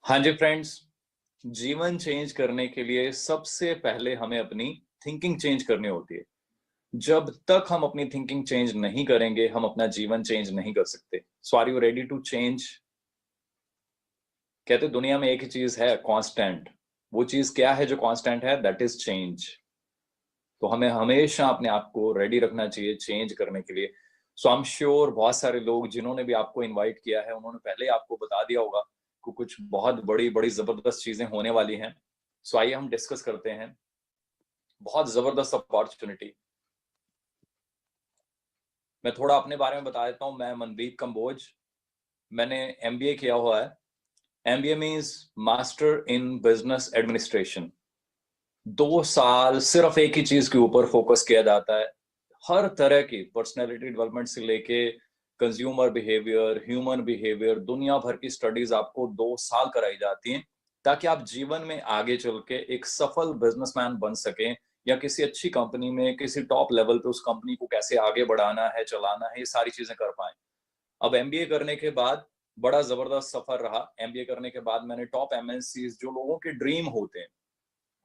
हाँ जी फ्रेंड्स, जीवन चेंज करने के लिए सबसे पहले हमें अपनी थिंकिंग चेंज करनी होती है। जब तक हम अपनी थिंकिंग चेंज नहीं करेंगे, हम अपना जीवन चेंज नहीं कर सकते। So are you ready to change? कहते दुनिया में एक ही चीज है कांस्टेंट। वो चीज क्या है जो कांस्टेंट है? That is change. तो हमें हमेशा अपने आप को रेडी रखना चाहिए चेंज करने के लिए। सो आई एम श्योर बहुत सारे लोग जिन्होंने भी आपको इनवाइट किया है, उन्होंने पहले ही आपको बता दिया होगा कि कुछ बहुत बड़ी बड़ी जबरदस्त चीजें होने वाली हैं। सो आइए हम डिस्कस करते हैं। बहुत जबरदस्त अपॉर्चुनिटी। मैं थोड़ा अपने बारे में बता देता हूँ। मैं मनदीप कंबोज। मैंने एमबीए किया हुआ है। MBA means master in business administration. 2 साल सिर्फ एक ही चीज के ऊपर फोकस किया जाता है। हर तरह की पर्सनैलिटी डेवलपमेंट से लेके कंज्यूमर बिहेवियर, ह्यूमन बिहेवियर, दुनिया भर की स्टडीज आपको 2 साल कराई जाती हैं, ताकि आप जीवन में आगे चल के एक सफल बिजनेसमैन बन सकें, या किसी अच्छी कंपनी में किसी टॉप लेवल पे उस कंपनी को कैसे आगे बढ़ाना है, चलाना है, ये सारी चीजें कर पाए। अब एमबीए करने के बाद बड़ा जबरदस्त सफर रहा। एमबीए करने के बाद मैंने टॉप एमएनसी जो लोगों के ड्रीम होते हैं,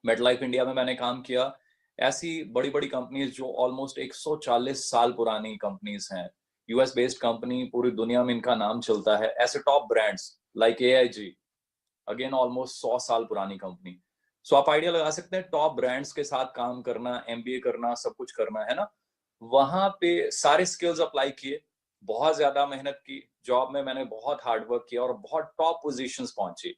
मेटलाइफ इंडिया में मैंने काम किया। ऐसी बड़ी बड़ी कंपनीज जो ऑलमोस्ट 140 साल पुरानी कंपनीज हैं, यूएस बेस्ड कंपनी, पूरी दुनिया में इनका नाम चलता है। ऐसे top brands like AIG, again almost 100 साल पुरानी कंपनी। सो आप आइडिया लगा सकते हैं, टॉप ब्रांड्स के साथ काम करना, एमबीए करना, सब कुछ करना है ना। वहां पे सारे स्किल्स अप्लाई किए, बहुत ज्यादा मेहनत की। जॉब में मैंने बहुत हार्डवर्क किया और बहुत टॉप पोजीशंस पहुंची।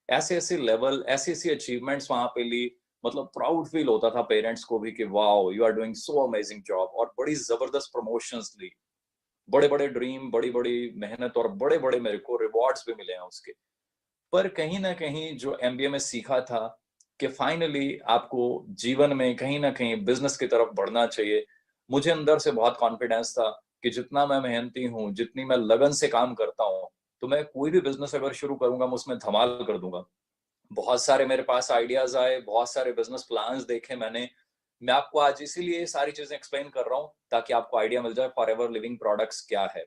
ऐसे ऐसे लेवल, ऐसी ऐसी अचीवमेंट्स वहां पे ली। मतलब प्राउड फील होता था पेरेंट्स को भी कि wow, you are doing so amazing job. और बड़ी जबरदस्त प्रमोशंस ली, बड़े बड़े ड्रीम, बड़ी बड़ी मेहनत, और बड़े बड़े मेरे को रिवॉर्ड्स भी मिले हैं उसके। पर कहीं ना कहीं जो एमबीए में सीखा था कि फाइनली आपको जीवन में कहीं ना कहीं बिजनेस की तरफ बढ़ना चाहिए। मुझे अंदर से बहुत कॉन्फिडेंस था कि जितना मैं मेहनती हूँ, जितनी मैं लगन से काम करता हूँ, तो मैं कोई भी बिजनेस अगर शुरू करूंगा, मैं उसमें धमाल कर दूंगा। बहुत सारे मेरे पास आइडियाज आए, बहुत सारे बिजनेस प्लान्स देखे मैंने। मैं आपको आज इसीलिए ये सारी चीजें एक्सप्लेन कर रहा हूँ, ताकि आपको आइडिया मिल जाए फॉरएवर लिविंग प्रोडक्ट्स क्या है।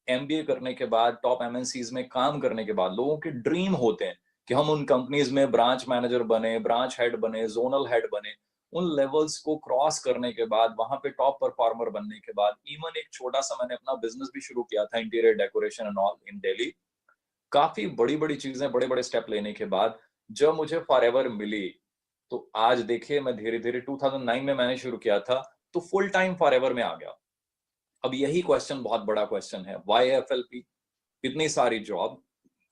एमबीए करने के बाद, टॉप एमएनसीज में काम करने के बाद, लोगों के ड्रीम होते हैं कि हम उन कंपनीज में ब्रांच मैनेजर बने, ब्रांच हेड बने, जोनल हेड बने। उन लेवल्स को क्रॉस करने के बाद, वहां पे टॉप परफॉर्मर बनने के बाद, इवन एक छोटा सा मैंने अपना बिजनेस भी शुरू किया था, interior decoration and all in Delhi. काफी बड़ी बड़ी चीजें, बड़े बड़े स्टेप लेने के बाद जब मुझे फॉरएवर मिली, तो आज देखिए, मैं धीरे धीरे 2009 में मैंने शुरू किया था, तो फुल टाइम फॉरएवर में आ गया। अब यही क्वेश्चन बहुत बड़ा क्वेश्चन है, वाई एफएलपी? इतनी सारी जॉब,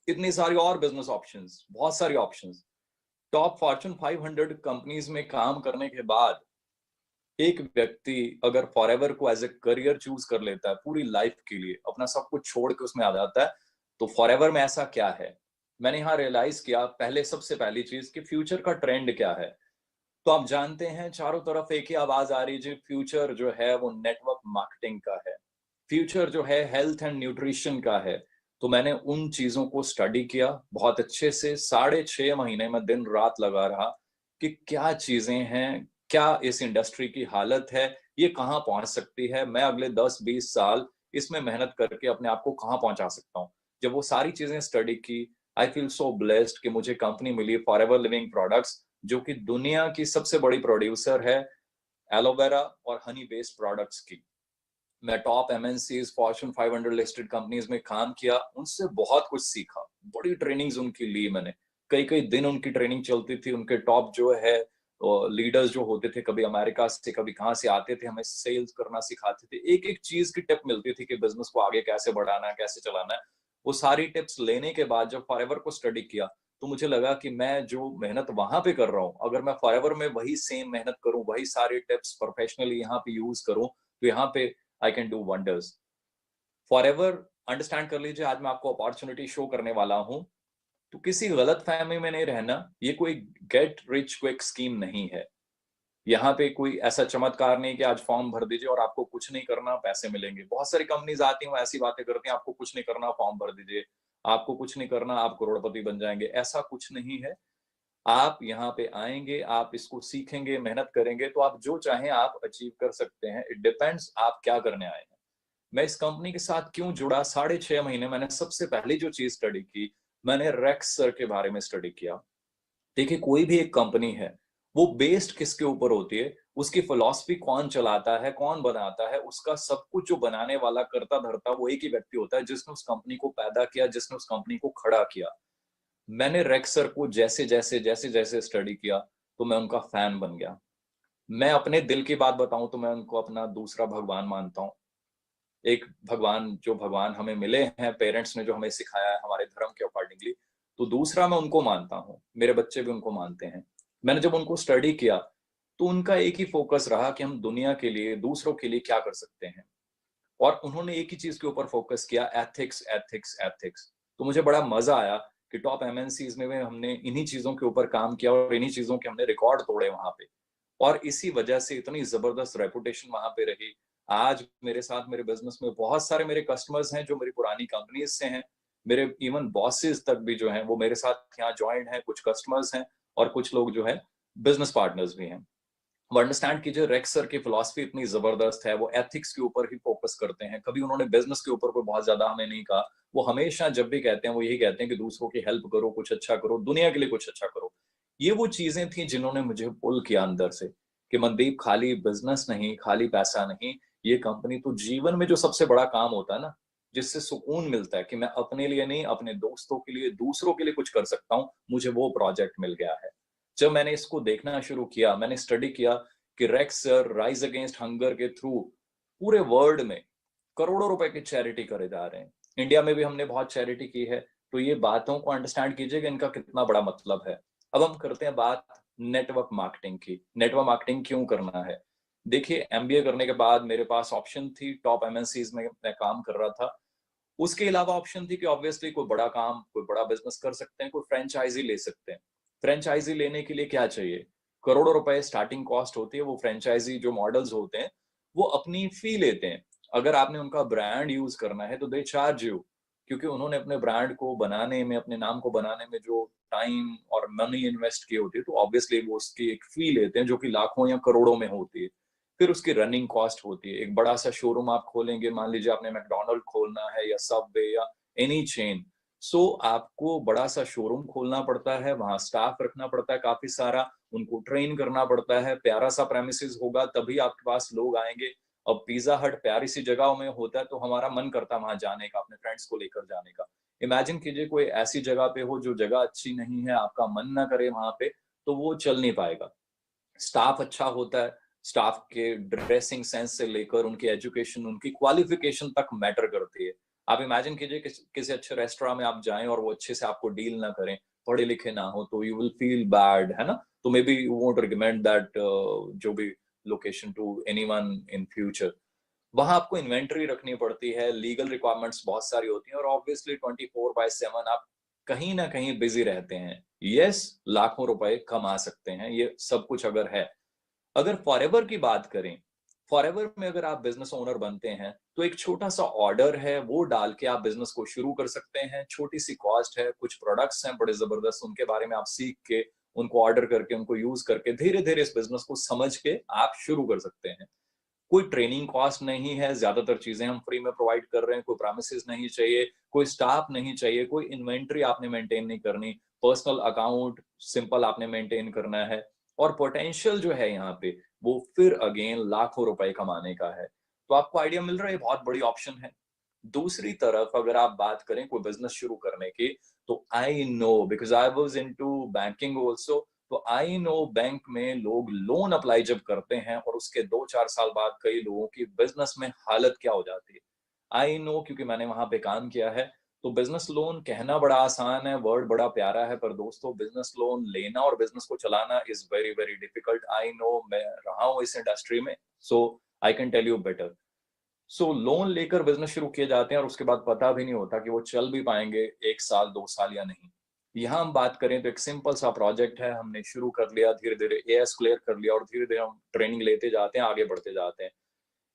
इतनी सारी और बिजनेस ऑप्शंस, बहुत सारी ऑप्शंस, टॉप फॉर्च्यून 500 कंपनीज में काम करने के बाद एक व्यक्ति अगर फॉरएवर को एज ए करियर चूज कर लेता है, पूरी लाइफ के लिए अपना सब कुछ छोड़ के उसमें आ जाता है, तो फॉरएवर में ऐसा क्या है? मैंने यहाँ रियलाइज किया, पहले सबसे पहली चीज कि फ्यूचर का ट्रेंड क्या है। तो आप जानते हैं, चारों तरफ एक ही आवाज आ रही है, फ्यूचर जो है वो नेटवर्क मार्केटिंग का है, फ्यूचर जो है हेल्थ एंड न्यूट्रिशन का है। तो मैंने उन चीजों को स्टडी किया बहुत अच्छे से। 6.5 महीने में दिन रात लगा रहा कि क्या चीजें हैं, क्या इस इंडस्ट्री की हालत है, ये कहाँ पहुंच सकती है, मैं अगले 10-20 साल इसमें मेहनत करके अपने आप को कहाँ पहुंचा सकता हूँ। जब वो सारी चीजें स्टडी की, आई फील सो ब्लेस्ड कि मुझे कंपनी मिली फॉरएवर लिविंग प्रोडक्ट्स, जो कि दुनिया की सबसे बड़ी प्रोड्यूसर है एलोवेरा और हनी बेस्ड प्रोडक्ट्स की। मैं top MNCs, Fortune 500 listed companies में काम किया, उनसे बहुत कुछ सीखा। बड़ी ट्रेनिंग्स उनकी ली मैंने। कई कई दिन उनकी ट्रेनिंग चलती थी। उनके टॉप जो है लीडर्स जो होते थे, कभी अमेरिका से, कभी कहाँ से आते थे, हमें सेल्स करना सिखाते थे। एक एक चीज की टिप मिलती थी कि बिजनेस को आगे कैसे बढ़ाना है, कैसे चलाना है। वो सारी टिप्स लेने के बाद जब फॉरएवर को स्टडी किया, तो मुझे लगा कि मैं जो मेहनत वहां पे कर रहा हूँ, अगर मैं फॉरएवर में वही सेम मेहनत करूं, वही सारी टिप्स प्रोफेशनली यहाँ पे यूज करूं, तो यहाँ पे I can do wonders. Forever, understand कर लीजिए, आज मैं आपको अपॉर्चुनिटी शो करने वाला हूं। तो किसी गलत फहमी में नहीं रहना, ये कोई गेट रिच क्विक स्कीम नहीं है। यहाँ पे कोई ऐसा चमत्कार नहीं कि आज फॉर्म भर दीजिए और आपको कुछ नहीं करना, पैसे मिलेंगे। बहुत सारी कंपनीज आती हैं, वो ऐसी बातें करती हैं, आपको कुछ नहीं करना, फॉर्म भर दीजिए, आपको कुछ नहीं करना, आप करोड़पति बन जाएंगे। ऐसा कुछ नहीं है। आप यहाँ पे आएंगे, आप इसको सीखेंगे, मेहनत करेंगे, तो आप जो चाहें आप अचीव कर सकते हैं। इट डिपेंड्स आप क्या करने आए हैं। मैं इस कंपनी के साथ क्यों जुड़ा? 6.5 महीने मैंने सबसे पहली जो चीज स्टडी की, मैंने रेक्स सर के बारे में स्टडी किया। देखिए, कोई भी एक कंपनी है, वो बेस्ड किसके ऊपर होती है, उसकी फिलॉसफी कौन चलाता है, कौन बनाता है, उसका सब कुछ जो बनाने वाला, करता धरता, वो एक ही व्यक्ति होता है जिसने उस कंपनी को पैदा किया, जिसने उस कंपनी को खड़ा किया। मैंने रेक्स सर को जैसे-जैसे स्टडी किया, तो मैं उनका फैन बन गया। मैं अपने दिल की बात बताऊँ तो मैं उनको अपना दूसरा भगवान मानता हूँ। एक भगवान, जो भगवान हमें मिले हैं, पेरेंट्स ने जो हमें सिखाया है हमारे धर्म के अकॉर्डिंगली, तो दूसरा मैं उनको मानता हूँ। मेरे बच्चे भी उनको मानते हैं। मैंने जब उनको स्टडी किया, तो उनका एक ही फोकस रहा कि हम दुनिया के लिए, दूसरों के लिए क्या कर सकते हैं। और उन्होंने एक ही चीज के ऊपर फोकस किया, एथिक्स, एथिक्स, एथिक्स। तो मुझे बड़ा मजा आया कि टॉप एमएनसीज में भी हमने इन्हीं चीजों के ऊपर काम किया और इन्हीं चीजों के हमने रिकॉर्ड तोड़े वहां पे। और इसी वजह से इतनी जबरदस्त रेपुटेशन वहां पे रही। आज मेरे साथ मेरे बिजनेस में बहुत सारे मेरे कस्टमर्स हैं जो मेरी पुरानी कंपनीज से हैं। मेरे इवन बॉसेस तक भी जो हैं वो मेरे साथ यहाँ ज्वाइंट हैं, कुछ कस्टमर्स हैं और कुछ लोग जो है बिजनेस पार्टनर्स भी हैं। वो अंडरस्टैंड कीजिए, रेक्स सर की फिलॉसफी इतनी जबरदस्त है, वो एथिक्स के ऊपर ही फोकस करते हैं। कभी उन्होंने बिजनेस के ऊपर कोई बहुत ज्यादा हमें नहीं कहा। वो हमेशा जब भी कहते हैं वो यही कहते हैं कि दूसरों की हेल्प करो, कुछ अच्छा करो, दुनिया के लिए कुछ अच्छा करो। ये वो चीजें थी जिन्होंने मुझे पुल किया अंदर से कि मनदीप, खाली बिजनेस नहीं, खाली पैसा नहीं, ये कंपनी तो जीवन में जो सबसे बड़ा काम होता है ना, जिससे सुकून मिलता है कि मैं अपने लिए नहीं, अपने दोस्तों के लिए, दूसरों के लिए कुछ कर सकता हूँ, मुझे वो प्रोजेक्ट मिल गया है। जब मैंने इसको देखना शुरू किया, मैंने स्टडी किया कि racks sir rise against hunger के थ्रू पूरे वर्ल्ड में करोड़ों रुपए की चैरिटी करे जा रहे हैं। इंडिया में भी हमने बहुत चैरिटी की है। तो ये बातों को अंडरस्टैंड कीजिए कि इनका कितना बड़ा मतलब है। अब हम करते हैं बात नेटवर्क मार्केटिंग की। नेटवर्क मार्केटिंग क्यों करना है? देखिए, एमबीए करने के बाद मेरे पास ऑप्शन थी, टॉप एमएनसीज में मैं काम कर रहा था। उसके अलावा ऑप्शन थी कि ऑब्वियसली कोई बड़ा काम, कोई बड़ा बिजनेस कर सकते हैं, कोई फ्रेंचाइजी ले सकते हैं। फ्रेंचाइजी लेने के लिए क्या चाहिए? करोड़ों रुपए स्टार्टिंग कॉस्ट होती है। वो फ्रेंचाइजी जो मॉडल्स होते हैं, वो अपनी फी लेते हैं। अगर आपने उनका ब्रांड यूज करना है तो दे चार्ज यू, क्योंकि उन्होंने अपने ब्रांड को बनाने में, अपने नाम को बनाने में जो टाइम और मनी इन्वेस्ट की होती है, तो ऑब्वियसली वो उसकी एक फी लेते हैं जो कि लाखों या करोड़ों में होती है। फिर उसकी रनिंग कॉस्ट होती है। एक बड़ा सा शोरूम आप खोलेंगे, मान लीजिए आपने मैकडॉनल्ड खोलना है या सबवे या एनी चेन, सो आपको बड़ा सा शोरूम खोलना पड़ता है, वहां स्टाफ रखना पड़ता है काफी सारा, उनको ट्रेन करना पड़ता है, प्यारा सा प्रेमिसेस होगा तभी आपके पास लोग आएंगे। अब पिज्जा हट प्यारी सी जगह में होता है तो हमारा मन करता है वहां जाने का, अपने फ्रेंड्स को लेकर जाने का। इमेजिन कीजिए कोई ऐसी जगह पे हो जो जगह अच्छी नहीं है, आपका मन ना करे वहां पे, तो वो चल नहीं पाएगा। स्टाफ अच्छा होता है, स्टाफ के ड्रेसिंग सेंस से लेकर उनकी एजुकेशन, उनकी क्वालिफिकेशन तक मैटर करती है। आप इमेजिन कीजिए किसी अच्छे रेस्टोरेंट में आप जाएं और वो अच्छे से आपको डील ना करें, पढ़े लिखे ना हो, तो यू विल फील बैड, है ना? तो maybe you won't recommend that जो भी location to anyone in future. वहां आपको इन्वेंटरी रखनी पड़ती है, लीगल रिक्वायरमेंट्स बहुत सारी होती हैं और ऑब्वियसली 24/7 आप कहीं ना कहीं बिजी रहते हैं। यस, लाखों रुपए कमा सकते हैं, ये सब कुछ अगर है। अगर फॉरएवर की बात करें, फॉरएवर में अगर आप बिजनेस ओनर बनते हैं, तो एक छोटा सा ऑर्डर है, वो डाल के आप बिजनेस को शुरू कर सकते हैं। छोटी सी कॉस्ट है, कुछ प्रोडक्ट्स हैं बड़े जबरदस्त, उनके बारे में आप सीख के, उनको ऑर्डर करके, उनको यूज करके धीरे धीरे इस बिजनेस को समझ के आप शुरू कर सकते हैं। कोई ट्रेनिंग कॉस्ट नहीं है, ज्यादातर चीजें हम फ्री में प्रोवाइड कर रहे हैं। कोई प्रोमिसेस नहीं चाहिए, कोई स्टाफ नहीं चाहिए, कोई इन्वेंट्री आपने मेंटेन नहीं करनी, पर्सनल अकाउंट सिंपल आपने मेंटेन करना है। और पोटेंशियल जो है यहाँ पे, वो फिर अगेन लाखों रुपए कमाने का है। तो आपको आइडिया मिल रहा है, बहुत बड़ी ऑप्शन है। दूसरी तरफ अगर आप बात करें कोई बिजनेस शुरू करने की, तो I know because I was into banking also, तो आई नो बैंक में लोग लोन अप्लाई जब करते हैं और उसके 2-4 साल बाद कई लोगों की बिजनेस में हालत क्या हो जाती है। आई नो, क्योंकि मैंने वहां पे काम किया है। तो बिजनेस लोन कहना बड़ा आसान है, वर्ड बड़ा प्यारा है, पर दोस्तों बिजनेस लोन लेना और बिजनेस को चलाना is very very difficult. I know, मैं रहा हूँ इस इंडस्ट्री में, so I can tell you better. सो लोन लेकर बिजनेस शुरू किए जाते हैं और उसके बाद पता भी नहीं होता कि वो चल भी पाएंगे 1 साल 2 साल या नहीं। यहाँ हम बात करें तो एक सिंपल सा प्रोजेक्ट है, हमने शुरू कर लिया, धीरे धीरे एएस क्लियर कर लिया और धीरे धीरे हम ट्रेनिंग लेते जाते हैं, आगे बढ़ते जाते हैं।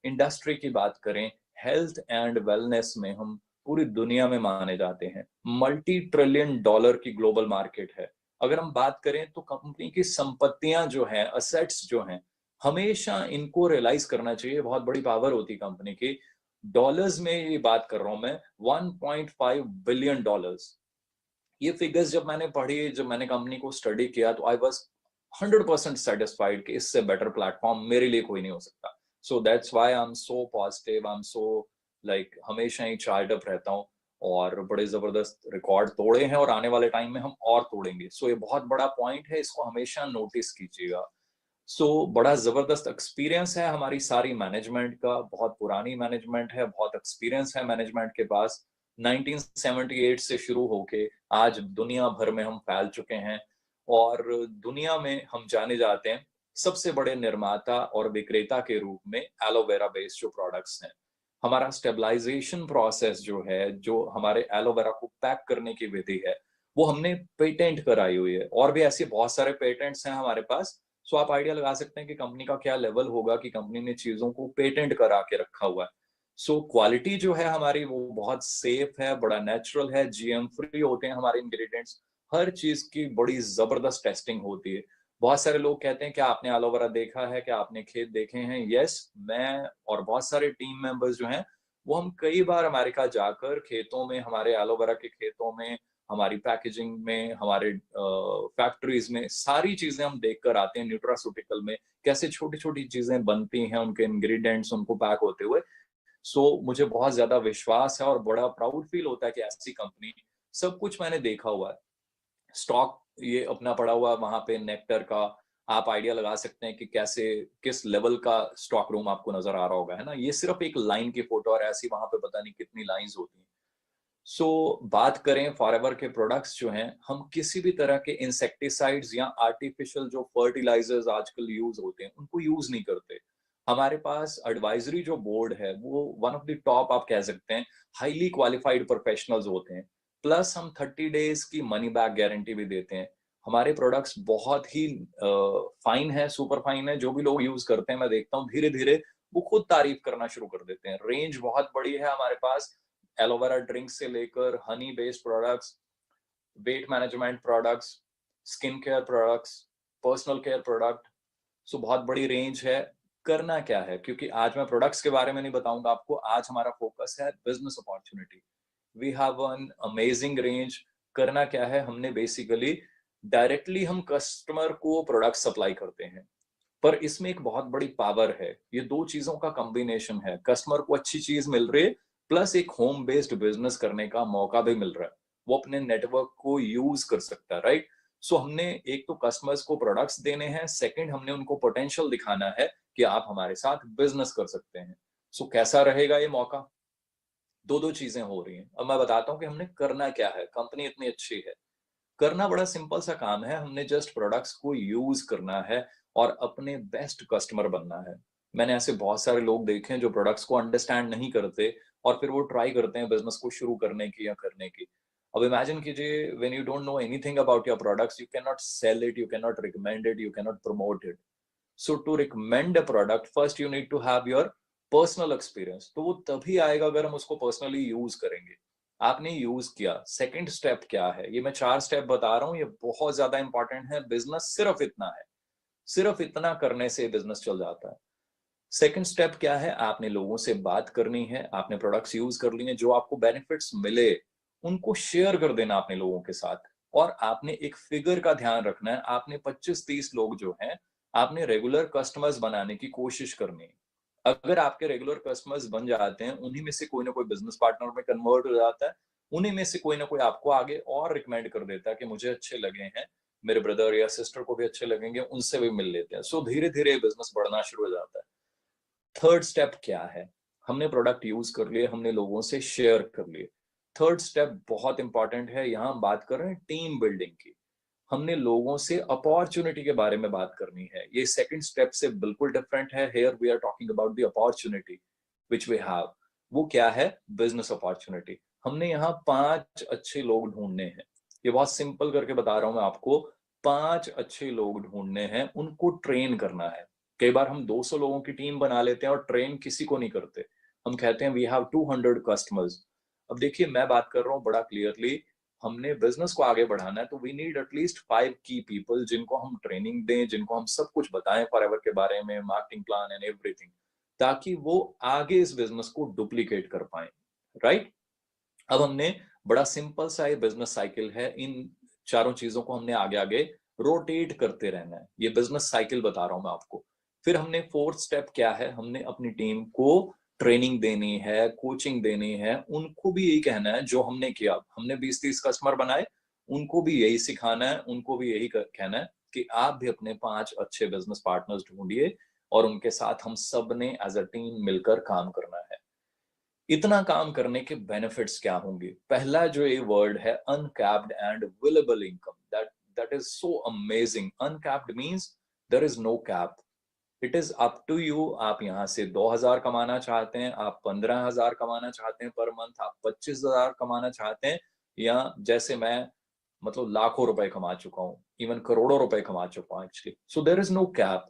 इंडस्ट्री की बात करें, हेल्थ एंड वेलनेस में हम पूरी दुनिया में माने जाते हैं। मल्टी ट्रिलियन डॉलर की ग्लोबल मार्केट है। अगर हम बात करें तो कंपनी की संपत्तियां जो हैं, असेट्स जो हैं, हमेशा इनको रियलाइज करना चाहिए। बहुत बड़ी पावर होती है कंपनी की। डॉलर्स में ये बात कर रहा हूं मैं, 1.5 बिलियन डॉलर्स। ये फिगर्स जब मैंने पढ़ी, जब मैंने कंपनी को स्टडी किया, तो आई वाज 100% सेटिस्फाइड कि इससे बेटर प्लेटफॉर्म मेरे लिए कोई नहीं हो सकता। So that's why I am so positive, I am so like हमेशा ही चार्ज अप रहता हूँ, और बड़े जबरदस्त रिकॉर्ड तोड़े हैं और आने वाले टाइम में हम और तोड़ेंगे। सो ये बहुत बड़ा पॉइंट है, इसको हमेशा नोटिस कीजिएगा। बड़ा जबरदस्त एक्सपीरियंस है हमारी सारी मैनेजमेंट का, बहुत पुरानी मैनेजमेंट है, बहुत एक्सपीरियंस है मैनेजमेंट के पास। 1978 से शुरू होके आज दुनिया भर में हम फैल चुके हैं, और दुनिया में हम जाने जाते हैं सबसे बड़े निर्माता और विक्रेता के रूप में एलोवेरा बेस्ड जो प्रोडक्ट्स हैं। हमारा स्टेबलाइजेशन प्रोसेस जो है, जो हमारे एलोवेरा को पैक करने की विधि है, वो हमने पेटेंट कराई हुई है, और भी ऐसे बहुत सारे पेटेंट्स हैं हमारे पास। आप आइडिया लगा सकते हैं कि कंपनी का क्या लेवल होगा कि कंपनी ने चीजों को पेटेंट करा के रखा हुआ है। क्वालिटी जो है हमारी वो बहुत सेफ है, बड़ा नेचुरल है, जीएम फ्री होते हैं हमारे इंग्रेडिएंट्स। हर चीज की बड़ी जबरदस्त टेस्टिंग होती है। बहुत सारे लोग कहते हैं क्या आपने एलोवेरा देखा है, क्या आपने खेत देखे हैं? यस, मैं और बहुत सारे टीम मेंबर्स जो हैं, वो हम कई बार अमेरिका जाकर खेतों में, हमारे एलोवेरा के खेतों में, हमारी पैकेजिंग में, हमारे फैक्ट्रीज में सारी चीजें हम देख कर आते हैं। न्यूट्रास्यूटिकल में कैसे छोटी छोटी चीजें बनती हैं, उनके इंग्रेडिएंट्स उनको पैक होते हुए। मुझे बहुत ज्यादा विश्वास है और बड़ा प्राउड फील होता है कि ऐसी कंपनी, सब कुछ मैंने देखा हुआ है। स्टॉक ये अपना पड़ा हुआ है वहां पे नेक्टर का, आप आइडिया लगा सकते हैं कि कैसे, किस लेवल का स्टॉक रूम आपको नजर आ रहा होगा, है ना? ये सिर्फ एक लाइन की फोटो, और ऐसी वहां पे पता नहीं कितनी लाइंस होती हैं। बात करें फॉरएवर के प्रोडक्ट्स जो हैं, हम किसी भी तरह के इंसेक्टिसाइड्स या आर्टिफिशियल जो फर्टिलाइजर्स आजकल यूज होते हैं, उनको यूज नहीं करते। हमारे पास एडवाइजरी जो बोर्ड है, वो वन ऑफ द टॉप आप कह सकते हैं, हाईली क्वालिफाइड प्रोफेशनल्स होते हैं। प्लस हम 30 डेज की मनी बैक गारंटी भी देते हैं। हमारे प्रोडक्ट्स बहुत ही फाइन है, सुपर फाइन है। जो भी लोग यूज करते हैं, मैं देखता हूँ धीरे धीरे वो खुद तारीफ करना शुरू कर देते हैं। रेंज बहुत बड़ी है हमारे पास, एलोवेरा ड्रिंक से लेकर Honey based products, weight management products, skin care products, personal care product. बहुत बड़ी रेंज है। करना क्या है, क्योंकि आज मैं प्रोडक्ट्स के बारे में नहीं बताऊंगा आपको, आज हमारा फोकस है business opportunity. We have an amazing range. करना क्या है, हमने बेसिकली डायरेक्टली हम कस्टमर को प्रोडक्ट सप्लाई करते हैं, पर इसमें एक बहुत बड़ी पावर है। ये दो चीजों का कॉम्बिनेशन है, कस्टमर को अच्छी चीज मिल रही है, प्लस एक होम बेस्ड बिजनेस करने का मौका भी मिल रहा है। वो अपने नेटवर्क को यूज कर सकता है, राइट? हमने एक तो कस्टमर्स को प्रोडक्ट्स देने हैं, सेकंड हमने उनको पोटेंशियल दिखाना है कि आप हमारे साथ बिजनेस कर सकते हैं। कैसा रहेगा ये मौका? दो दो चीजें हो रही हैं। अब मैं बताता हूँ कि हमने करना क्या है। कंपनी इतनी अच्छी है, करना बड़ा सिंपल सा काम है। हमने जस्ट प्रोडक्ट्स को यूज करना है और अपने बेस्ट कस्टमर बनना है। मैंने ऐसे बहुत सारे लोग देखे हैं जो प्रोडक्ट्स को अंडरस्टैंड नहीं करते, और फिर वो ट्राई करते हैं बिजनेस को शुरू करने की या करने की। अब इमेजिन कीजिए, when you don't know anything about your products, you can not sell it, you can not recommend it, you can not promote it. To recommend a product, first you need to have your personal experience. तो वो तभी आएगा अगर हम उसको personally use करेंगे। आपने use किया, सेकंड स्टेप क्या है? ये मैं 4 स्टेप बता रहा हूँ, ये बहुत ज्यादा इंपॉर्टेंट है। बिजनेस सिर्फ इतना है, सिर्फ इतना करने से बिजनेस चल जाता है। सेकंड स्टेप क्या है? आपने लोगों से बात करनी है, आपने प्रोडक्ट्स यूज कर लिए, जो आपको बेनिफिट्स मिले उनको शेयर कर देना अपने लोगों के साथ। और आपने एक फिगर का ध्यान रखना है, आपने 25-30 लोग जो हैं, आपने रेगुलर कस्टमर्स बनाने की कोशिश करनी है। अगर आपके रेगुलर कस्टमर्स बन जाते हैं, उन्हीं में से कोई ना कोई बिजनेस पार्टनर में कन्वर्ट हो जाता है, उन्हीं में से कोई ना कोई आपको आगे और रिकमेंड कर देता है कि मुझे अच्छे लगे हैं, मेरे ब्रदर या सिस्टर को भी अच्छे लगेंगे, उनसे भी मिल लेते हैं। धीरे धीरे बिजनेस बढ़ना शुरू हो जाता है। थर्ड स्टेप क्या है? हमने प्रोडक्ट यूज कर लिए, हमने लोगों से शेयर कर लिए। थर्ड स्टेप बहुत इंपॉर्टेंट है, यहां हम बात कर रहे हैं टीम बिल्डिंग की। हमने लोगों से अपॉर्चुनिटी के बारे में बात करनी है। ये सेकंड स्टेप से बिल्कुल डिफरेंट है। Here we are talking about the opportunity which we have. वो क्या है? Business opportunity. हमने यहाँ 5 अच्छे लोग ढूंढने हैं। ये बहुत सिंपल करके बता रहा हूं मैं आपको। 5 अच्छे लोग ढूंढने हैं, उनको ट्रेन करना है। कई बार हम 200 लोगों की टीम बना लेते हैं और ट्रेन किसी को नहीं करते। हम कहते हैं वी हैव 200 कस्टमर्स। अब देखिए, मैं बात कर रहा हूँ बड़ा क्लियरली, हमने बिजनेस को आगे बढ़ाना है तो वी नीड एटलीस्ट 5 की पीपल, जिनको हम ट्रेनिंग दें, जिनको हम सब कुछ बताएं फॉरएवर के बारे में, मार्केटिंग प्लान एंड एवरीथिंग, ताकि वो आगे इस बिजनेस को डुप्लीकेट कर पाए, राइट? अब हमने बड़ा सिंपल सा ये बिजनेस साइकिल है, इन चारों चीजों को हमने आगे आगे रोटेट करते रहना है। ये बिजनेस साइकिल बता रहा हूं मैं आपको। फिर हमने फोर्थ स्टेप क्या है, हमने अपनी टीम को ट्रेनिंग देनी है, कोचिंग देनी है, उनको भी यही कहना है जो हमने किया। हमने 20-30 कस्टमर बनाए, उनको भी यही सिखाना है, उनको भी यही कहना है कि आप भी अपने 5 अच्छे बिजनेस पार्टनर्स ढूंढिए और उनके साथ हम सब ने एज अ टीम मिलकर काम करना है। इतना काम करने के बेनिफिट्स क्या होंगे? पहला जो ये वर्ड है, uncapped and variable income, that is so amazing. Uncapped means there is no cap, it is up to you. आप यहाँ से 2,000 कमाना चाहते हैं, आप 15,000 कमाना चाहते हैं पर मंथ, आप 25,000 कमाना चाहते हैं, या जैसे मैं मतलब लाखों रुपए कमा चुका हूँ, इवन करोड़ों रुपए कमा चुका हूँ actually. So there is no cap.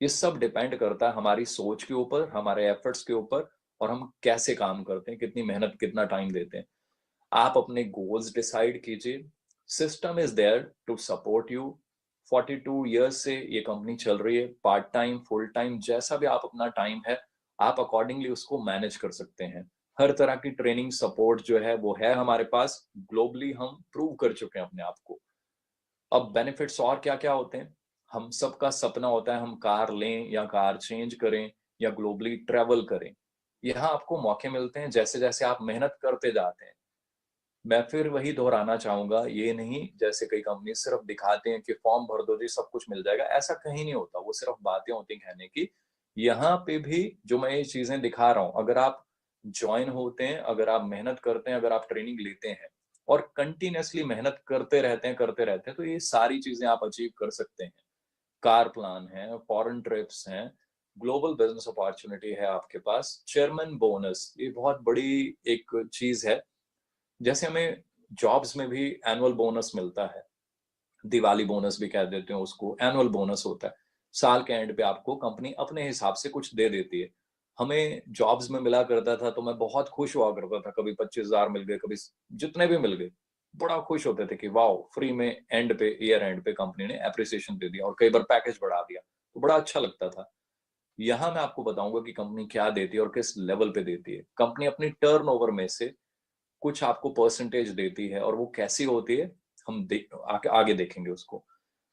ये सब डिपेंड करता है हमारी सोच के ऊपर, हमारे एफर्ट्स के ऊपर, और हम कैसे काम करते हैं, कितनी मेहनत, कितना टाइम देते हैं। आप अपने गोल्स डिसाइड कीजिए। System is there to support you. 42 years से ये कंपनी चल रही है, पार्ट टाइम, फुल टाइम, जैसा भी आप अपना टाइम है, आप अकॉर्डिंगली उसको मैनेज कर सकते हैं। हर तरह की ट्रेनिंग सपोर्ट जो है वो है हमारे पास। ग्लोबली हम प्रूव कर चुके हैं अपने आप को। अब बेनिफिट्स और क्या क्या होते हैं? हम सबका सपना होता है हम कार लें या कार चेंज करें या ग्लोबली ट्रेवल करें। यहाँ आपको मौके मिलते हैं जैसे जैसे आप मेहनत करते जाते हैं। मैं फिर वही दोहराना चाहूंगा, ये नहीं जैसे कई कंपनी सिर्फ दिखाते हैं कि फॉर्म भर दो जी सब कुछ मिल जाएगा, ऐसा कहीं नहीं होता। वो सिर्फ बातें होती हैं कहने की। यहाँ पे भी जो मैं ये चीजें दिखा रहा हूँ, अगर आप ज्वाइन होते हैं, अगर आप मेहनत करते हैं, अगर आप ट्रेनिंग लेते हैं और कंटिन्यूअसली मेहनत करते रहते हैं, तो ये सारी चीजें आप अचीव कर सकते हैं। कार प्लान है, फॉरेन ट्रिप्स हैं, ग्लोबल बिजनेस अपॉर्चुनिटी है आपके पास, चेयरमैन बोनस, ये बहुत बड़ी एक चीज है। जैसे हमें जॉब्स में भी एनुअल बोनस मिलता है, दिवाली बोनस भी कह देते हैं उसको, एनुअल बोनस होता है। साल के एंड पे आपको कंपनी अपने हिसाब से कुछ दे देती है। हमें जॉब्स में मिला करता था तो मैं बहुत खुश हुआ करता था, कभी 25,000 मिल गए, कभी जितने भी मिल गए, बड़ा खुश होते थे कि वाओ, फ्री में एंड पे, ईयर एंड पे कंपनी ने एप्रिसिएशन दे दिया और कई बार पैकेज बढ़ा दिया, तो बड़ा अच्छा लगता था। यहाँ मैं आपको बताऊंगा कि कंपनी क्या देती है और किस लेवल पे देती है। कंपनी अपनी टर्नओवर में से कुछ आपको परसेंटेज देती है, और वो कैसी होती है हम आगे देखेंगे उसको।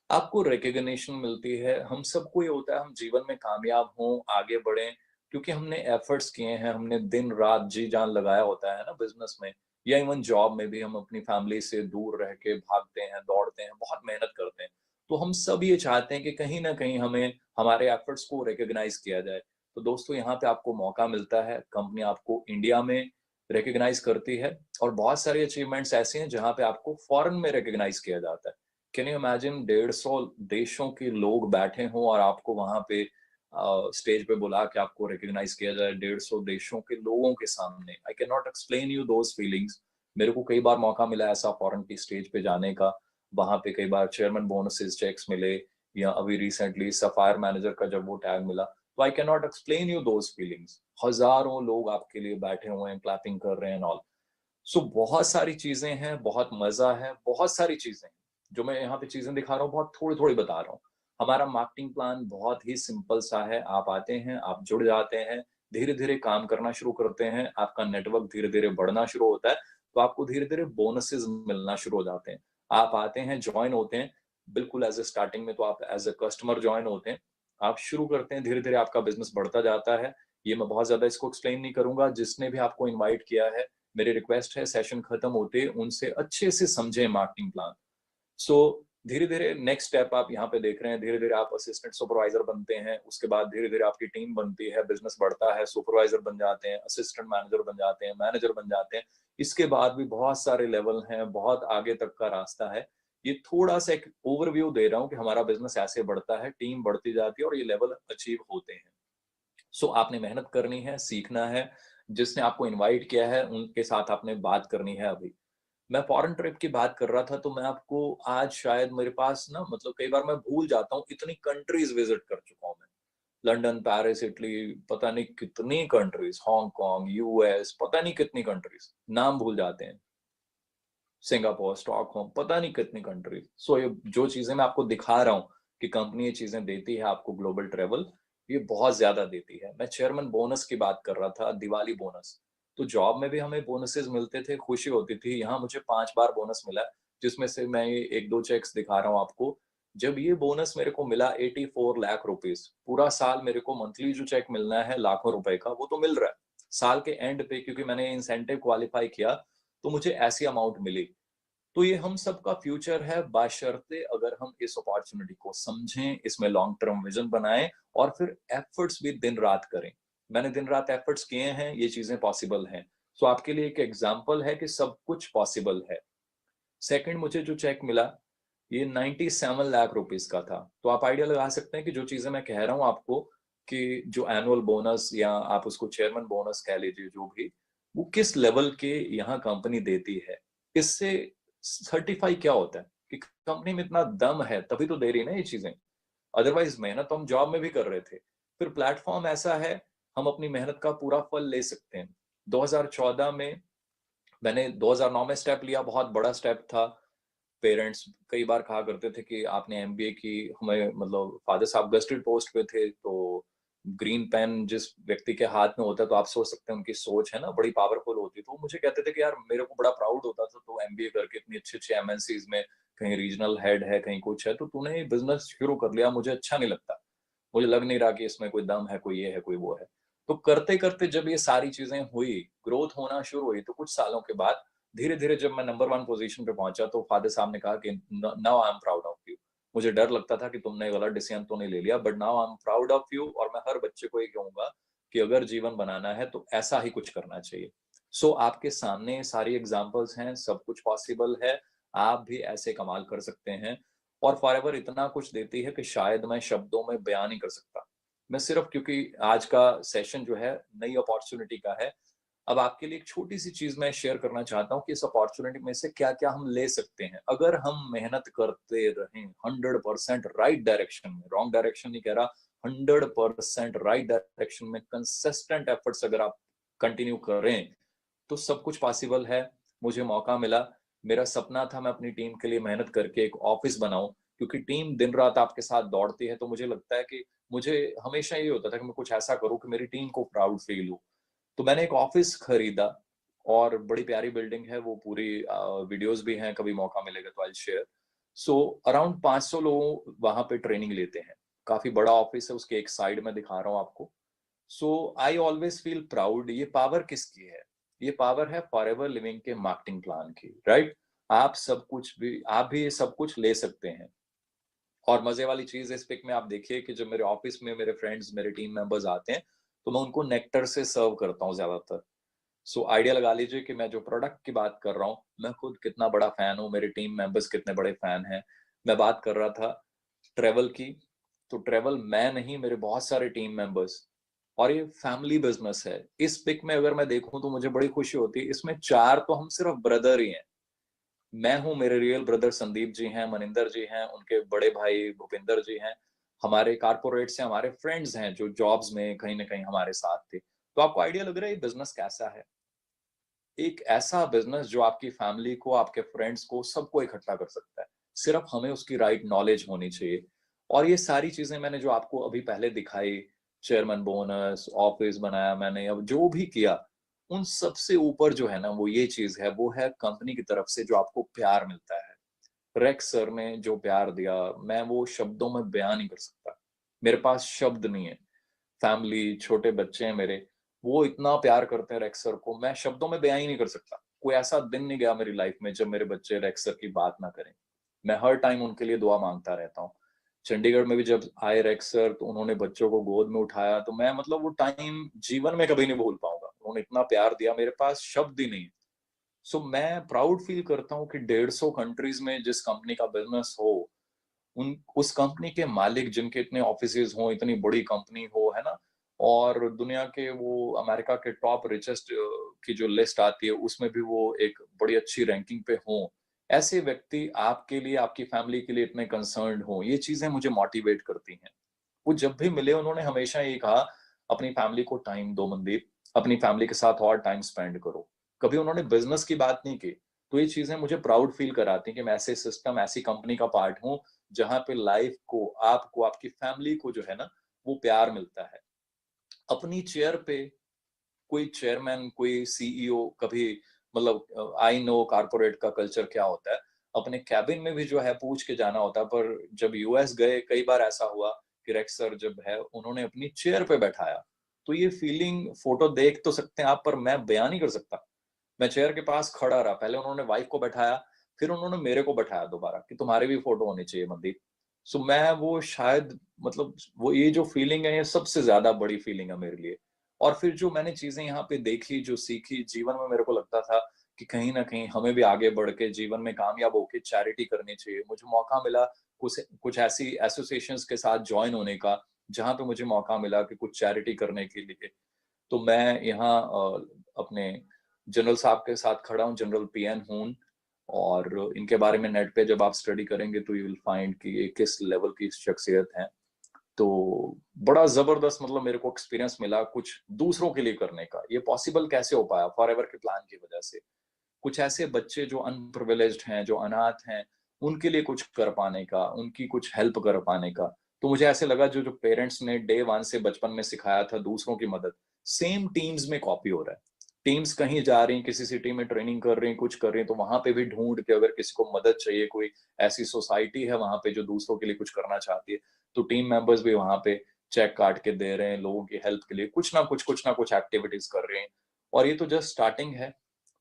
आपको रिकग्निशन मिलती है, हम सबको ये होता है हम जीवन में कामयाब हों, आगे बढ़ें, क्योंकि हमने एफर्ट्स किए हैं, हमने दिन रात जी जान लगाया होता है ना बिजनेस में, या इवन जॉब में भी हम अपनी फैमिली से दूर रह के भागते हैं, दौड़ते हैं, बहुत मेहनत करते हैं। तो हम सब ये चाहते हैं कि कहीं ना कहीं हमें हमारे एफर्ट्स को रिकग्नाइज किया जाए। तो दोस्तों, यहाँ पे आपको मौका मिलता है, कंपनी आपको इंडिया में रिकग्नाइज करती है, और बहुत सारी अचीवमेंट्स ऐसी हैं जहाँ पे आपको फॉरेन में रिकग्नाइज किया जाता है। कैन यू इमेजिन 150 देशों के लोग बैठे हों और आपको वहां पे स्टेज पे बुला के आपको रिकग्नाइज किया जाए 150 देशों के लोगों के सामने। I can not explain you those feelings. मेरे को कई बार मौका मिला ऐसा फॉरेन की स्टेज पे जाने का, वहां पे कई बार चेयरमैन बोनसेस चेक्स मिले, या अभी रिसेंटली सफायर मैनेजर का जब वो टैग मिला, तो I can not explain you those feelings. हजारों लोग आपके लिए बैठे हुए हैं, क्लैपिंग कर रहे हैं ऑल। सो बहुत सारी चीजें हैं, बहुत मजा है, बहुत सारी चीजें हैं। जो मैं यहाँ पे चीजें दिखा रहा हूँ बहुत थोड़ी थोड़ी बता रहा हूँ। हमारा मार्केटिंग प्लान बहुत ही सिंपल सा है। आप आते हैं, आप जुड़ जाते हैं, धीरे धीरे काम करना शुरू करते हैं, आपका नेटवर्क धीरे धीरे बढ़ना शुरू होता है, तो आपको धीरे धीरे बोनसेस मिलना शुरू हो जाते हैं। आप आते हैं, ज्वाइन होते हैं, बिल्कुल एज ए स्टार्टिंग में तो आप एज ए कस्टमर ज्वाइन होते हैं। आप शुरू करते हैं, धीरे धीरे आपका बिजनेस बढ़ता जाता है। ये मैं बहुत ज्यादा इसको एक्सप्लेन नहीं करूंगा। जिसने भी आपको इन्वाइट किया है, मेरी रिक्वेस्ट है सेशन खत्म होते उनसे अच्छे से समझें मार्केटिंग प्लान। सो धीरे धीरे नेक्स्ट स्टेप आप यहाँ पे देख रहे हैं, धीरे धीरे आप असिस्टेंट सुपरवाइजर बनते हैं, उसके बाद धीरे धीरे आपकी टीम बनती है, बिजनेस बढ़ता है, सुपरवाइजर बन जाते हैं, असिस्टेंट मैनेजर बन जाते हैं, मैनेजर बन जाते हैं। इसके बाद भी बहुत सारे लेवल हैं, बहुत आगे तक का रास्ता है। ये थोड़ा सा एक ओवरव्यू दे रहा हूँ कि हमारा बिजनेस ऐसे बढ़ता है, टीम बढ़ती जाती है और ये लेवल अचीव होते हैं। सो आपने मेहनत करनी है, सीखना है। जिसने आपको इनवाइट किया है उनके साथ आपने बात करनी है। अभी मैं फॉरेन ट्रिप की बात कर रहा था, तो मैं आपको आज शायद मेरे पास ना, मतलब कई बार मैं भूल जाता हूँ, इतनी कंट्रीज विजिट कर चुका हूँ मैं। लंदन, पेरिस, इटली, पता नहीं कितनी कंट्रीज, हांगकांग, यूएस, पता नहीं कितनी कंट्रीज, नाम भूल जाते हैं। सिंगापुर, स्टॉकहोम, पता नहीं कितनी कंट्रीज। सो ये जो चीजें मैं आपको दिखा रहा हूँ कि कंपनी ये चीजें देती है आपको, ग्लोबल ट्रेवल, ये बहुत ज्यादा देती है। मैं चेयरमैन बोनस की बात कर रहा था, दिवाली बोनस। तो जॉब में भी हमें बोनसेस मिलते थे, खुशी होती थी। यहाँ मुझे 5 बार बोनस मिला, जिसमें से मैं ये 1-2 चेक्स दिखा रहा हूँ आपको। जब ये बोनस मेरे को मिला 84 लाख रुपीस, पूरा साल मेरे को मंथली जो चेक मिलना है लाखों रुपए का, वो तो मिल रहा है। साल के एंड पे क्योंकि मैंने इंसेंटिव क्वालिफाई किया, तो मुझे ऐसी अमाउंट मिली। तो ये हम सबका फ्यूचर है, बशर्ते अगर हम इस अपॉर्चुनिटी को समझें, इसमें लॉन्ग टर्म विजन बनाएं और फिर एफर्ट्स भी दिन रात करें। मैंने दिन रात एफर्ट्स किए हैं, ये चीजें पॉसिबल हैं। सो आपके लिए एक एग्जांपल है कि सब कुछ पॉसिबल है। सेकंड, मुझे जो चेक मिला ये 97 लाख रुपीस का था। तो आप आइडिया लगा सकते हैं कि जो चीजें मैं कह रहा हूं आपको, कि जो एनुअल बोनस या आप उसको चेयरमैन बोनस कह लीजिए, जो भी, वो किस लेवल के यहाँ कंपनी देती है। इससे सर्टिफाई क्या होता है कि कंपनी में इतना दम है, तभी तो दे रही है ना ये चीजें। अदरवाइज मेहनत तो हम जॉब में भी कर रहे थे। फिर प्लेटफॉर्म ऐसा है, हम अपनी मेहनत का पूरा फल ले सकते हैं। 2014 में मैंने 2009 में स्टेप लिया, बहुत बड़ा स्टेप था। पेरेंट्स कई बार कहा करते थे कि आपने एमबीए की, हमें मतलब फादर साहब गस्टेड पोस्ट पे थे, तो ग्रीन पेन जिस व्यक्ति के हाथ में होता है, तो आप सोच सकते हैं उनकी सोच है ना बड़ी पावरफुल होती है। तो वो मुझे कहते थे कि यार मेरे को बड़ा प्राउड होता था, तो एमबीए करके इतनी अच्छी अच्छी एमएनसीज में कहीं रीजनल हेड है, कहीं कुछ है, तो तूने बिजनेस शुरू कर लिया, मुझे अच्छा नहीं लगता। मुझे लग नहीं रहा कि इसमें कोई दम है, कोई ये है, कोई वो है। तो करते करते जब ये सारी चीजें हुई, ग्रोथ होना शुरू हुई, तो कुछ सालों के बाद धीरे धीरे जब मैं नंबर 1 पोजीशन पे पहुंचा, तो फादर साहब ने कहा कि now I am proud of you. मुझे डर लगता था कि तुमने गलत डिसीजन तो नहीं ले लिया, but now I am proud of you. और मैं हर बच्चे को ये कहूंगा कि अगर जीवन बनाना है तो ऐसा ही कुछ करना चाहिए। सो आपके सामने सारी एग्जांपल्स हैं, सब कुछ पॉसिबल है। आप भी ऐसे कमाल कर सकते हैं। और फॉरएवर इतना कुछ देती है कि शायद मैं शब्दों में बयान नहीं कर सकता। मैं सिर्फ, क्योंकि आज का सेशन जो है नई अपॉर्चुनिटी का है, अब आपके लिए एक छोटी सी चीज मैं शेयर करना चाहता हूँ कि इस अपॉर्चुनिटी में से क्या क्या हम ले सकते हैं अगर हम मेहनत करते रहें 100% राइट डायरेक्शन में। रॉन्ग डायरेक्शन नहीं कह रहा, 100% राइट डायरेक्शन में कंसिस्टेंट एफर्ट्स अगर आप कंटिन्यू करें, तो सब कुछ पॉसिबल है। मुझे मौका मिला, मेरा सपना था मैं अपनी टीम के लिए मेहनत करके एक ऑफिस बनाऊं, क्योंकि टीम दिन रात आपके साथ दौड़ती है। तो मुझे लगता है कि मुझे हमेशा ये होता था कि मैं कुछ ऐसा करूं कि मेरी टीम को प्राउड फील हो। तो मैंने एक ऑफिस खरीदा, और बड़ी प्यारी बिल्डिंग है वो पूरी। वीडियोस भी हैं, कभी मौका मिलेगा तो आई शेयर। सो अराउंड 500 लोग वहां पे ट्रेनिंग लेते हैं। काफी बड़ा ऑफिस है, उसके एक साइड में दिखा रहा हूँ आपको। सो आई ऑलवेज फील प्राउड। ये पावर किसकी है? ये पावर है फॉरएवर लिविंग के मार्केटिंग प्लान की, राइट? आप भी ये सब कुछ ले सकते हैं। और मजे वाली चीज इस पिक में आप देखिए कि जब मेरे ऑफिस में मेरे फ्रेंड्स, मेरे टीम मेंबर्स आते हैं, तो मैं उनको नेक्टर से सर्व करता हूँ ज्यादातर। सो आइडिया लगा लीजिए कि मैं जो प्रोडक्ट की बात कर रहा हूँ, मैं खुद कितना बड़ा फैन हूँ, मेरे टीम मेंबर्स कितने बड़े फैन हैं। मैं बात कर रहा था ट्रेवल की, तो ट्रेवल मैं नहीं, मेरे बहुत सारे टीम मेंबर्स। और ये फैमिली बिजनेस है। इस पिक में अगर मैं देखूं तो मुझे बड़ी खुशी होती है, इसमें 4 तो हम सिर्फ ब्रदर ही हैं। मैं हूं, मेरे रियल ब्रदर संदीप जी हैं, मनिंदर जी हैं, उनके बड़े भाई भूपिंदर जी हैं। हमारे कारपोरेट से हमारे फ्रेंड्स हैं जो जॉब्स में कहीं ना कहीं हमारे साथ थे। तो आपको आइडिया लग रहा है ये बिजनेस कैसा है? एक ऐसा बिजनेस जो आपकी फैमिली को, आपके फ्रेंड्स को, सबको इकट्ठा कर सकता है। सिर्फ हमें उसकी राइट नॉलेज होनी चाहिए। और ये सारी चीजें मैंने जो आपको अभी पहले दिखाई, चेयरमैन बोनस, ऑफिस बनाया मैंने, अब जो भी किया, उन सबसे ऊपर जो है ना, वो ये चीज है, वो है कंपनी की तरफ से जो आपको प्यार मिलता है। रेक्स सर ने जो प्यार दिया, मैं वो शब्दों में बयान नहीं कर सकता। मेरे पास शब्द नहीं है। फैमिली, छोटे बच्चे हैं मेरे, वो इतना प्यार करते हैं रेक्स सर को, मैं शब्दों में बयां ही नहीं कर सकता। कोई ऐसा दिन नहीं गया मेरी लाइफ में जब मेरे बच्चे रेक्स सर की बात ना करें। मैं हर टाइम उनके लिए दुआ मांगता रहता हूँ। चंडीगढ़ में भी जब आए रेक्स सर, तो उन्होंने बच्चों को गोद में उठाया, तो मैं मतलब वो टाइम जीवन में कभी नहीं भूल पाऊंगा। उन्होंने इतना प्यार दिया, मेरे पास शब्द ही नहीं है। सो मैं प्राउड फील करता हूँ कि 150 कंट्रीज में जिस कंपनी का बिजनेस हो, उन उस कंपनी के मालिक जिनके इतने ऑफिसेज हो, इतनी बड़ी कंपनी हो, है ना, और दुनिया के वो अमेरिका के टॉप रिचेस्ट की जो लिस्ट आती है उसमें भी वो एक बड़ी अच्छी रैंकिंग पे हो, ऐसे व्यक्ति आपके लिए, आपकी फैमिली के लिए इतने कंसर्न्ड हो, ये चीजें मुझे मोटिवेट करती हैं। वो जब भी मिले उन्होंने हमेशा ये कहा, अपनी फैमिली को टाइम दो मनदीप, अपनी फैमिली के साथ और टाइम स्पेंड करो। कभी उन्होंने बिजनेस की बात नहीं की। तो ये चीजें मुझे प्राउड फील कराती हैं कि मैं ऐसे सिस्टम, ऐसी कंपनी का पार्ट हूँ जहां पे लाइफ को, आपको, आपकी फैमिली को जो है ना, वो प्यार मिलता है। अपनी चेयर पे कोई चेयरमैन, कोई सीईओ कभी, मतलब आई नो कॉर्पोरेट का कल्चर क्या होता है, अपने कैबिन में भी जो है पूछ के जाना होता है। पर जब यूएस गए, कई बार ऐसा हुआ कि रेक्स सर जब है उन्होंने अपनी चेयर पे बैठाया, तो ये फीलिंग फोटो देख तो सकते हैं आप, पर मैं बयान नहीं कर सकता। मैं चेयर के पास खड़ा रहा, पहले उन्होंने वाइफ को बैठाया, फिर उन्होंने मेरे को बैठाया दोबारा कि तुम्हारी भी फोटो होनी चाहिए मनदीप। सो मैं वो शायद, मतलब वो ये जो फीलिंग है, ये सबसे ज्यादा बड़ी फीलिंग है मेरे लिए। और फिर जो मैंने चीजें यहाँ पे देखी, जो सीखी जीवन में, मेरे को लगता था कि कहीं ना कहीं हमें भी आगे बढ़ के जीवन में कामयाब होके चैरिटी करनी चाहिए। मुझे मौका मिला कुछ कुछ ऐसी एसोसिएशंस के साथ ज्वाइन होने का, जहाँ पे मुझे मौका मिला कि कुछ चैरिटी करने के लिए। तो मैं यहाँ अपने जनरल साहब के साथ खड़ा हूँ, जनरल पीएन हून। और इनके बारे में नेट पे जब आप स्टडी करेंगे तो यू विल फाइंड कि ये किस लेवल की शख्सियत है। तो बड़ा जबरदस्त, मतलब मेरे को एक्सपीरियंस मिला कुछ दूसरों के लिए करने का। ये पॉसिबल कैसे हो पाया? फॉरएवर के प्लान की वजह से। कुछ ऐसे बच्चे जो अनप्रिविलेज्ड हैं, जो अनाथ हैं, उनके लिए कुछ कर पाने का, उनकी कुछ हेल्प कर पाने का। तो मुझे ऐसे लगा जो जो पेरेंट्स ने डे वन से बचपन में सिखाया था दूसरों की मदद, सेम टीम्स में कॉपी हो रहा है। टीम्स कहीं जा रही हैं, किसी सिटी में ट्रेनिंग कर रही हैं, कुछ कर रही हैं, तो वहां पे भी ढूंढ के अगर किसी को मदद चाहिए, कोई ऐसी सोसाइटी है वहां पे जो दूसरों के लिए कुछ करना चाहती है, तो टीम मेंबर्स भी वहां पे चेक काट के दे रहे हैं लोगों की हेल्प के लिए, कुछ ना कुछ एक्टिविटीज कर रहे हैं। और ये तो जस्ट स्टार्टिंग है,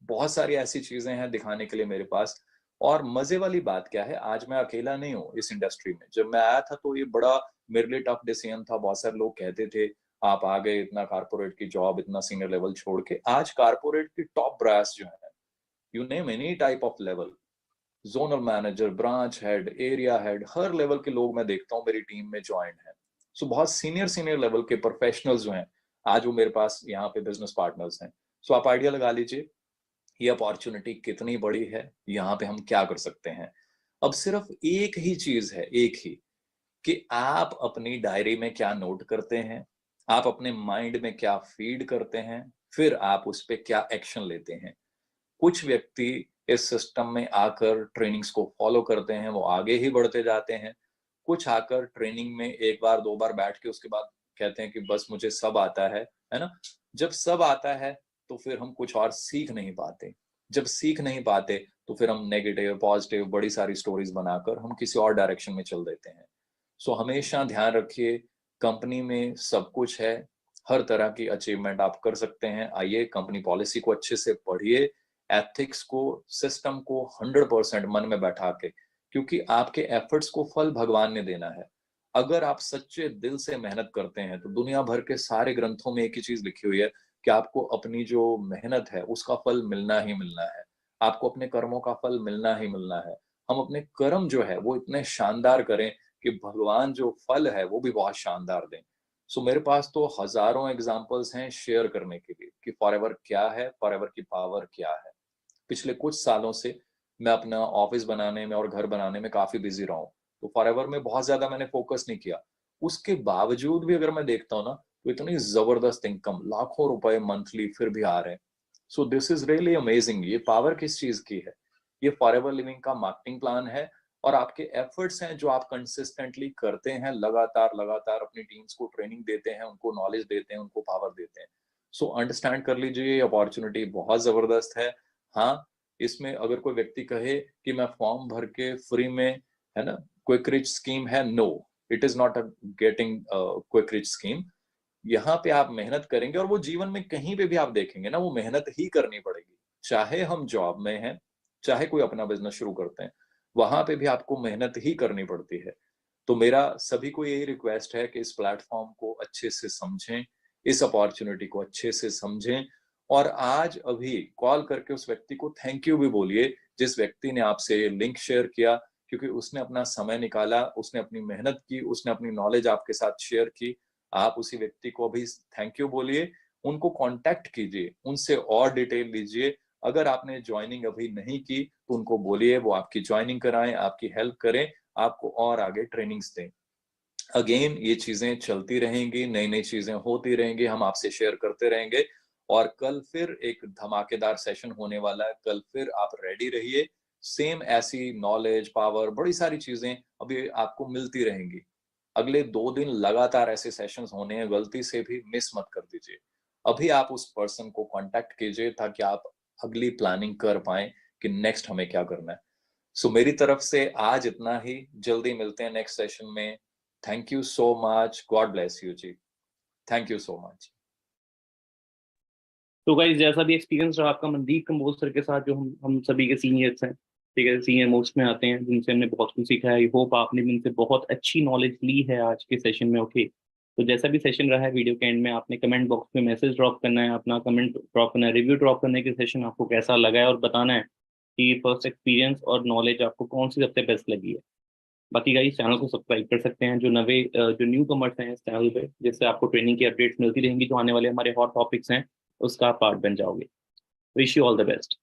बहुत सारी ऐसी चीजें हैं दिखाने के लिए मेरे पास। और मजे वाली बात क्या है, आज मैं अकेला नहीं हूँ इस इंडस्ट्री में। जब मैं आया था तो ये बड़ा मेरे लिए टफ डिसीजन था। बहुत सारे लोग कहते थे आप आ गए इतना कारपोरेट की जॉब, इतना सीनियर लेवल छोड़ के। आज कारपोरेट की टॉप ब्रास जो है, you name any type of level, zonal manager, branch head, area head, her level के लोग मैं देखता हूँ मेरी टीम में ज्वाइन है। सो बहुत सीनियर सीनियर लेवल के प्रोफेशनल्स जो हैं, आज वो मेरे पास यहाँ पे बिजनेस पार्टनर्स हैं। सो आप आइडिया लगा लीजिए ये अपॉर्चुनिटी कितनी बड़ी है, यहाँ पे हम क्या कर सकते हैं। अब सिर्फ एक ही चीज है, एक ही, कि आप अपनी डायरी में क्या नोट करते हैं, आप अपने माइंड में क्या फीड करते हैं, फिर आप उस पर क्या एक्शन लेते हैं। कुछ व्यक्ति इस सिस्टम में आकर ट्रेनिंग्स को फॉलो करते हैं, वो आगे ही बढ़ते जाते हैं। कुछ आकर ट्रेनिंग में एक बार दो बार बैठ के उसके बाद कहते हैं कि बस मुझे सब आता है ना। जब सब आता है तो फिर हम कुछ और सीख नहीं पाते। जब सीख नहीं पाते तो फिर हम नेगेटिव पॉजिटिव बड़ी सारी स्टोरीज बनाकर हम किसी और डायरेक्शन में चल देते हैं। सो हमेशा ध्यान रखिए, कंपनी में सब कुछ है, हर तरह की अचीवमेंट आप कर सकते हैं। आइए कंपनी पॉलिसी को अच्छे से पढ़िए, एथिक्स को, सिस्टम को 100% मन में बैठा के, क्योंकि आपके एफर्ट्स को फल भगवान ने देना है। अगर आप सच्चे दिल से मेहनत करते हैं तो दुनिया भर के सारे ग्रंथों में एक ही चीज लिखी हुई है कि आपको अपनी जो मेहनत है उसका फल मिलना ही मिलना है। आपको अपने कर्मों का फल मिलना ही मिलना है। हम अपने कर्म जो है वो इतने शानदार करें कि भगवान जो फल है वो भी बहुत शानदार दें। सो मेरे पास तो हजारों एग्जांपल्स हैं शेयर करने के लिए कि फॉरएवर क्या है, फॉरएवर की पावर क्या है। पिछले कुछ सालों से मैं अपना ऑफिस बनाने में और घर बनाने में काफी बिजी रहा हूँ। तो फॉरएवर में बहुत ज्यादा मैंने फोकस नहीं किया। उसके बावजूद भी अगर मैं देखता हूँ ना, तो इतनी जबरदस्त इनकम, लाखों रुपए मंथली फिर भी आ रहे हैं। So this is really amazing. ये पावर किस चीज की है? ये फॉरएवर लिविंग का मार्केटिंग प्लान है और आपके एफर्ट्स हैं जो आप कंसिस्टेंटली करते हैं, लगातार लगातार अपनी टीम्स को ट्रेनिंग देते हैं, उनको नॉलेज देते हैं, उनको पावर देते हैं। सो अंडरस्टैंड कर लीजिए, ये अपॉर्चुनिटी बहुत जबरदस्त है। हाँ, इसमें अगर कोई व्यक्ति कहे कि मैं फॉर्म भर के फ्री में, है ना, क्विक रिच स्कीम है, no, it is not a getting quick rich scheme. यहाँ पे आप मेहनत करेंगे और वो जीवन में कहीं पे भी आप देखेंगे ना, वो मेहनत ही करनी पड़ेगी। चाहे हम जॉब में हैं, चाहे कोई अपना बिजनेस शुरू करते हैं, वहां पे भी आपको मेहनत ही करनी पड़ती है। तो मेरा सभी को यही रिक्वेस्ट है कि इस प्लेटफॉर्म को अच्छे से समझें, इस अपॉर्चुनिटी को अच्छे से समझें। और आज अभी कॉल करके उस व्यक्ति को थैंक यू भी बोलिए जिस व्यक्ति ने आपसे लिंक शेयर किया, क्योंकि उसने अपना समय निकाला, उसने अपनी मेहनत की, उसने अपनी नॉलेज आपके साथ शेयर की। आप उसी व्यक्ति को अभी थैंक यू बोलिए, उनको कांटेक्ट कीजिए, उनसे और डिटेल लीजिए। अगर आपने ज्वाइनिंग अभी नहीं की तो उनको बोलिए वो आपकी ज्वाइनिंग कराएं, आपकी हेल्प करें, आपको और आगे ट्रेनिंग्स दें। अगेन ये चीजें चलती रहेंगी, नई नई चीजें होती रहेंगी, हम आपसे शेयर करते रहेंगे। और कल फिर एक धमाकेदार सेशन होने वाला है, कल फिर आप रेडी रहिए। सेम ऐसी नॉलेज, पावर, बड़ी सारी चीजें अभी आपको मिलती रहेंगी। अगले 2 दिन लगातार ऐसे सेशंस होने हैं, गलती से भी मिस मत कर दीजिए। अभी आप उस पर्सन को कांटेक्ट कीजिए ताकि आप अगली प्लानिंग कर पाए कि नेक्स्ट हमें क्या करना है। सो मेरी तरफ से आज इतना ही, जल्दी मिलते हैं नेक्स्ट सेशन में। Thank you so much, God bless you ji, thank you so much. तो गाइस जैसा भी एक्सपीरियंस रहा आपका मनदीप कंबोज सर के साथ, जो हम सभी के सीनियर्स हैं, ठीक है, सीनियर मोस्ट में आते हैं, जिनसे हमने बहुत कुछ सीखा है। आई होप आपने भी इनसे बहुत अच्छी नॉलेज ली है आज के सेशन में। ओके, तो जैसा भी सेशन रहा है, वीडियो के एंड में आपने कमेंट बॉक्स में मैसेज ड्रॉप करना है, अपना कमेंट ड्रॉप करना है, रिव्यू ड्रॉप करने के सेशन आपको कैसा लगा है, और बताना है कि फर्स्ट एक्सपीरियंस और नॉलेज आपको कौन सी सबसे बेस्ट लगी है। बाकी गाइस चैनल को सब्सक्राइब कर सकते हैं, जो न्यू कमर्स हैं इस चैनल पे, जिससे आपको ट्रेनिंग की अपडेट्स मिलती रहेंगी, जो आने वाले हमारे हॉट टॉपिक्स हैं उसका आप पार्ट बन जाओगे। Wish you all the best.